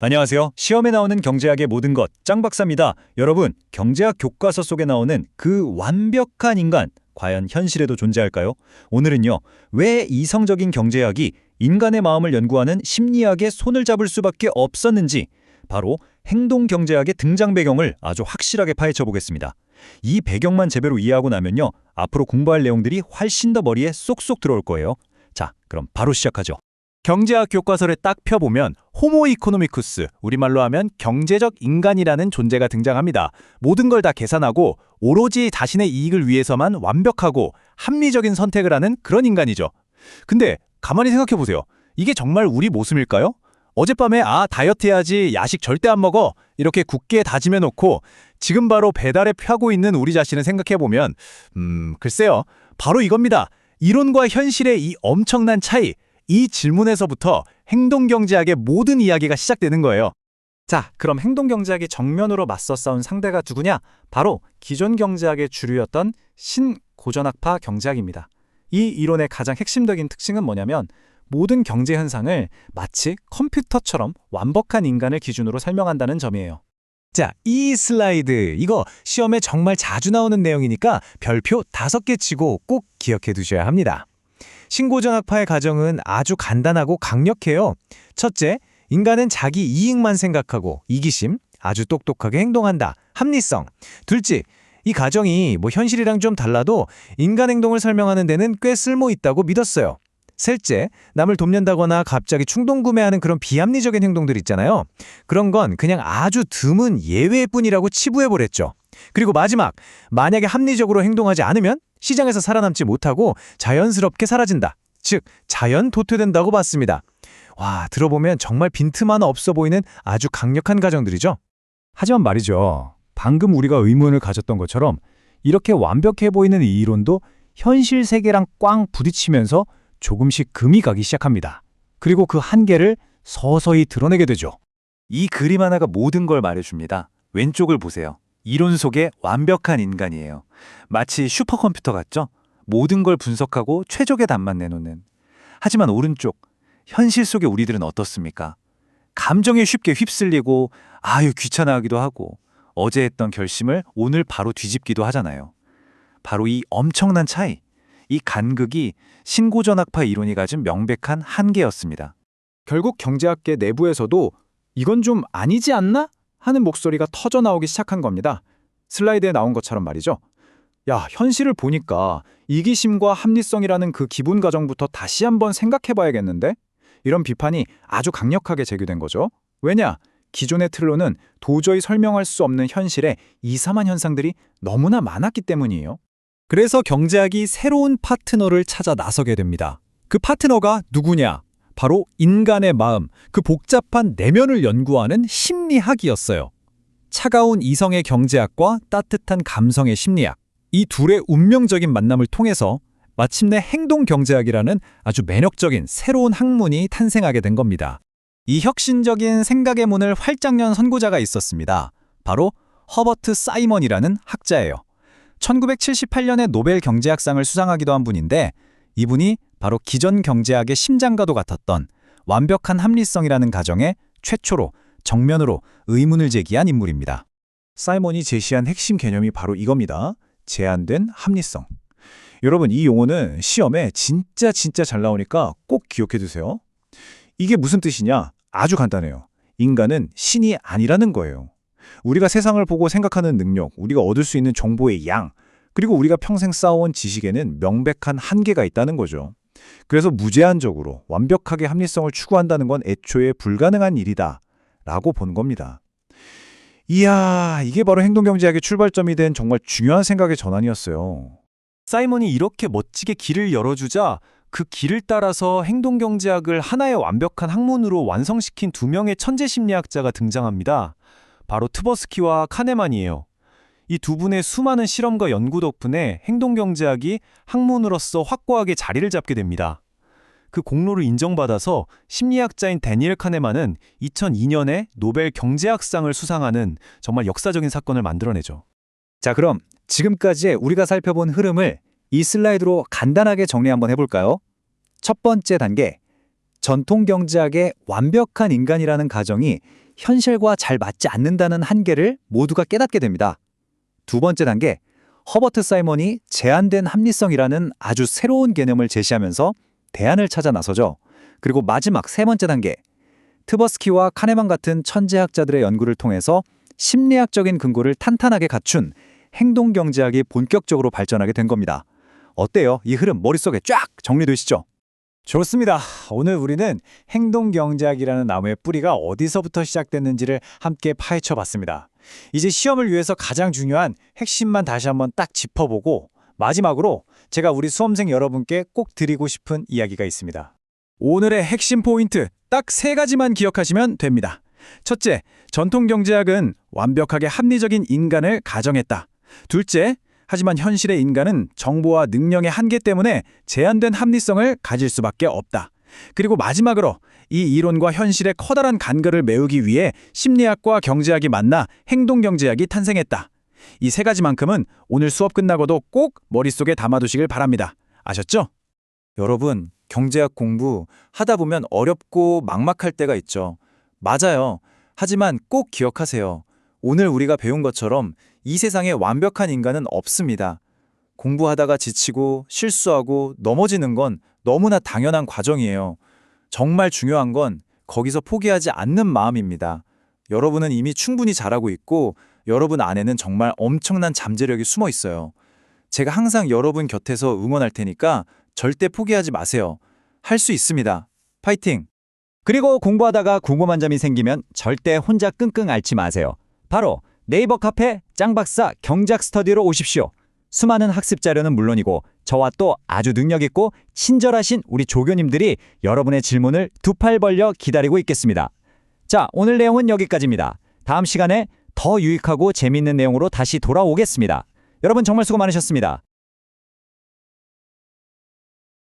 안녕하세요. 시험에 나오는 경제학의 모든 것 짱 박사입니다. 여러분, 경제학 교과서 속에 나오는 그 완벽한 인간, 과연 현실에도 존재할까요? 오늘은요, 왜 이성적인 경제학이 인간의 마음을 연구하는 심리학에 손을 잡을 수밖에 없었는지, 바로 행동 경제학의 등장 배경을 아주 확실하게 파헤쳐 보겠습니다. 이 배경만 제대로 이해하고 나면요, 앞으로 공부할 내용들이 훨씬 더 머리에 쏙쏙 들어올 거예요. 자, 그럼 바로 시작하죠. 경제학 교과서를 딱 펴보면 호모 이코노미쿠스, 우리말로 하면 경제적 인간이라는 존재가 등장합니다. 모든 걸 다 계산하고 오로지 자신의 이익을 위해서만 완벽하고 합리적인 선택을 하는 그런 인간이죠. 근데 가만히 생각해보세요. 이게 정말 우리 모습일까요? 어젯밤에 다이어트 해야지, 야식 절대 안 먹어, 이렇게 굳게 다짐해 놓고 지금 바로 배달에 펴고 있는 우리 자신을 생각해보면 글쎄요. 바로 이겁니다. 이론과 현실의 이 엄청난 차이, 이 질문에서부터 행동경제학의 모든 이야기가 시작되는 거예요. 자, 그럼 행동경제학이 정면으로 맞서 싸운 상대가 누구냐? 바로 기존 경제학의 주류였던 신고전학파 경제학입니다. 이 이론의 가장 핵심적인 특징은 뭐냐면 모든 경제 현상을 마치 컴퓨터처럼 완벽한 인간을 기준으로 설명한다는 점이에요. 자, 이 슬라이드, 이거 시험에 정말 자주 나오는 내용이니까 별표 5개 치고 꼭 기억해 두셔야 합니다. 신고전학파의 가정은 아주 간단하고 강력해요. 첫째, 인간은 자기 이익만 생각하고 이기심, 아주 똑똑하게 행동한다. 합리성. 둘째, 이 가정이 현실이랑 좀 달라도 인간 행동을 설명하는 데는 꽤 쓸모 있다고 믿었어요. 셋째, 남을 돕는다거나 갑자기 충동 구매하는 그런 비합리적인 행동들 있잖아요. 그런 건 그냥 아주 드문 예외일 뿐이라고 치부해버렸죠. 그리고 마지막, 만약에 합리적으로 행동하지 않으면 시장에서 살아남지 못하고 자연스럽게 사라진다. 즉, 자연 도태된다고 봤습니다. 와, 들어보면 정말 빈틈 하나 없어 보이는 아주 강력한 가정들이죠. 하지만 말이죠. 방금 우리가 의문을 가졌던 것처럼 이렇게 완벽해 보이는 이 이론도 현실 세계랑 꽝 부딪히면서 조금씩 금이 가기 시작합니다. 그리고 그 한계를 서서히 드러내게 되죠. 이 그림 하나가 모든 걸 말해줍니다. 왼쪽을 보세요. 이론 속의 완벽한 인간이에요. 마치 슈퍼컴퓨터 같죠? 모든 걸 분석하고 최적의 답만 내놓는. 하지만 오른쪽, 현실 속의 우리들은 어떻습니까? 감정에 쉽게 휩쓸리고 귀찮아하기도 하고 어제 했던 결심을 오늘 바로 뒤집기도 하잖아요. 바로 이 엄청난 차이, 이 간극이 신고전학파 이론이 가진 명백한 한계였습니다. 결국 경제학계 내부에서도 이건 좀 아니지 않나? 하는 목소리가 터져 나오기 시작한 겁니다. 슬라이드에 나온 것처럼 말이죠. 야, 현실을 보니까 이기심과 합리성이라는 그 기본 가정부터 다시 한번 생각해봐야겠는데? 이런 비판이 아주 강력하게 제기된 거죠. 왜냐? 기존의 틀로는 도저히 설명할 수 없는 현실의 이상한 현상들이 너무나 많았기 때문이에요. 그래서 경제학이 새로운 파트너를 찾아 나서게 됩니다. 그 파트너가 누구냐? 바로 인간의 마음, 그 복잡한 내면을 연구하는 심리학이었어요. 차가운 이성의 경제학과 따뜻한 감성의 심리학, 이 둘의 운명적인 만남을 통해서 마침내 행동 경제학이라는 아주 매력적인 새로운 학문이 탄생하게 된 겁니다. 이 혁신적인 생각의 문을 활짝 연 선구자가 있었습니다. 바로 허버트 사이먼이라는 학자예요. 1978년에 노벨 경제학상을 수상하기도 한 분인데, 이분이 바로 기존 경제학의 심장과도 같았던 완벽한 합리성이라는 가정에 최초로 정면으로 의문을 제기한 인물입니다. 사이먼이 제시한 핵심 개념이 바로 이겁니다. 제한된 합리성. 여러분, 이 용어는 시험에 진짜 잘 나오니까 꼭 기억해 두세요. 이게 무슨 뜻이냐? 아주 간단해요. 인간은 신이 아니라는 거예요. 우리가 세상을 보고 생각하는 능력, 우리가 얻을 수 있는 정보의 양, 그리고 우리가 평생 쌓아온 지식에는 명백한 한계가 있다는 거죠. 그래서 무제한적으로 완벽하게 합리성을 추구한다는 건 애초에 불가능한 일이다 라고 본 겁니다. 이야, 이게 바로 행동경제학의 출발점이 된 정말 중요한 생각의 전환이었어요. 사이먼이 이렇게 멋지게 길을 열어주자 그 길을 따라서 행동경제학을 하나의 완벽한 학문으로 완성시킨 두 명의 천재 심리학자가 등장합니다. 바로 트버스키와 카네만이에요. 이 두 분의 수많은 실험과 연구 덕분에 행동경제학이 학문으로서 확고하게 자리를 잡게 됩니다. 그 공로를 인정받아서 심리학자인 데니엘 카네만은 2002년에 노벨 경제학상을 수상하는 정말 역사적인 사건을 만들어내죠. 자, 그럼 지금까지 우리가 살펴본 흐름을 이 슬라이드로 간단하게 정리 한번 해볼까요? 첫 번째 단계, 전통 경제학의 완벽한 인간이라는 가정이 현실과 잘 맞지 않는다는 한계를 모두가 깨닫게 됩니다. 두 번째 단계, 허버트 사이먼이 제한된 합리성이라는 아주 새로운 개념을 제시하면서 대안을 찾아 나서죠. 그리고 마지막 세 번째 단계, 트버스키와 카네만 같은 천재학자들의 연구를 통해서 심리학적인 근거를 탄탄하게 갖춘 행동경제학이 본격적으로 발전하게 된 겁니다. 어때요? 이 흐름 머릿속에 쫙 정리되시죠? 좋습니다. 오늘 우리는 행동경제학이라는 나무의 뿌리가 어디서부터 시작됐는지를 함께 파헤쳐 봤습니다. 이제 시험을 위해서 가장 중요한 핵심만 다시 한번 딱 짚어보고 마지막으로 제가 우리 수험생 여러분께 꼭 드리고 싶은 이야기가 있습니다. 오늘의 핵심 포인트 딱 3가지만 기억하시면 됩니다. 첫째, 전통 경제학은 완벽하게 합리적인 인간을 가정했다. 둘째, 하지만 현실의 인간은 정보와 능력의 한계 때문에 제한된 합리성을 가질 수밖에 없다. 그리고 마지막으로 이 이론과 현실의 커다란 간극을 메우기 위해 심리학과 경제학이 만나 행동경제학이 탄생했다. 이 3가지만큼은 오늘 수업 끝나고도 꼭 머릿속에 담아두시길 바랍니다. 아셨죠? 여러분, 경제학 공부 하다 보면 어렵고 막막할 때가 있죠. 맞아요. 하지만 꼭 기억하세요. 오늘 우리가 배운 것처럼 이 세상에 완벽한 인간은 없습니다. 공부하다가 지치고 실수하고 넘어지는 건 너무나 당연한 과정이에요. 정말 중요한 건 거기서 포기하지 않는 마음입니다. 여러분은 이미 충분히 잘하고 있고 여러분 안에는 정말 엄청난 잠재력이 숨어 있어요. 제가 항상 여러분 곁에서 응원할 테니까 절대 포기하지 마세요. 할 수 있습니다. 파이팅! 그리고 공부하다가 궁금한 점이 생기면 절대 혼자 끙끙 앓지 마세요. 바로 네이버 카페 짱박사 경제학 스터디로 오십시오. 수많은 학습 자료는 물론이고 저와 또 아주 능력 있고 친절하신 우리 조교님들이 여러분의 질문을 두 팔 벌려 기다리고 있겠습니다. 자, 오늘 내용은 여기까지입니다. 다음 시간에 더 유익하고 재미있는 내용으로 다시 돌아오겠습니다. 여러분 정말 수고 많으셨습니다.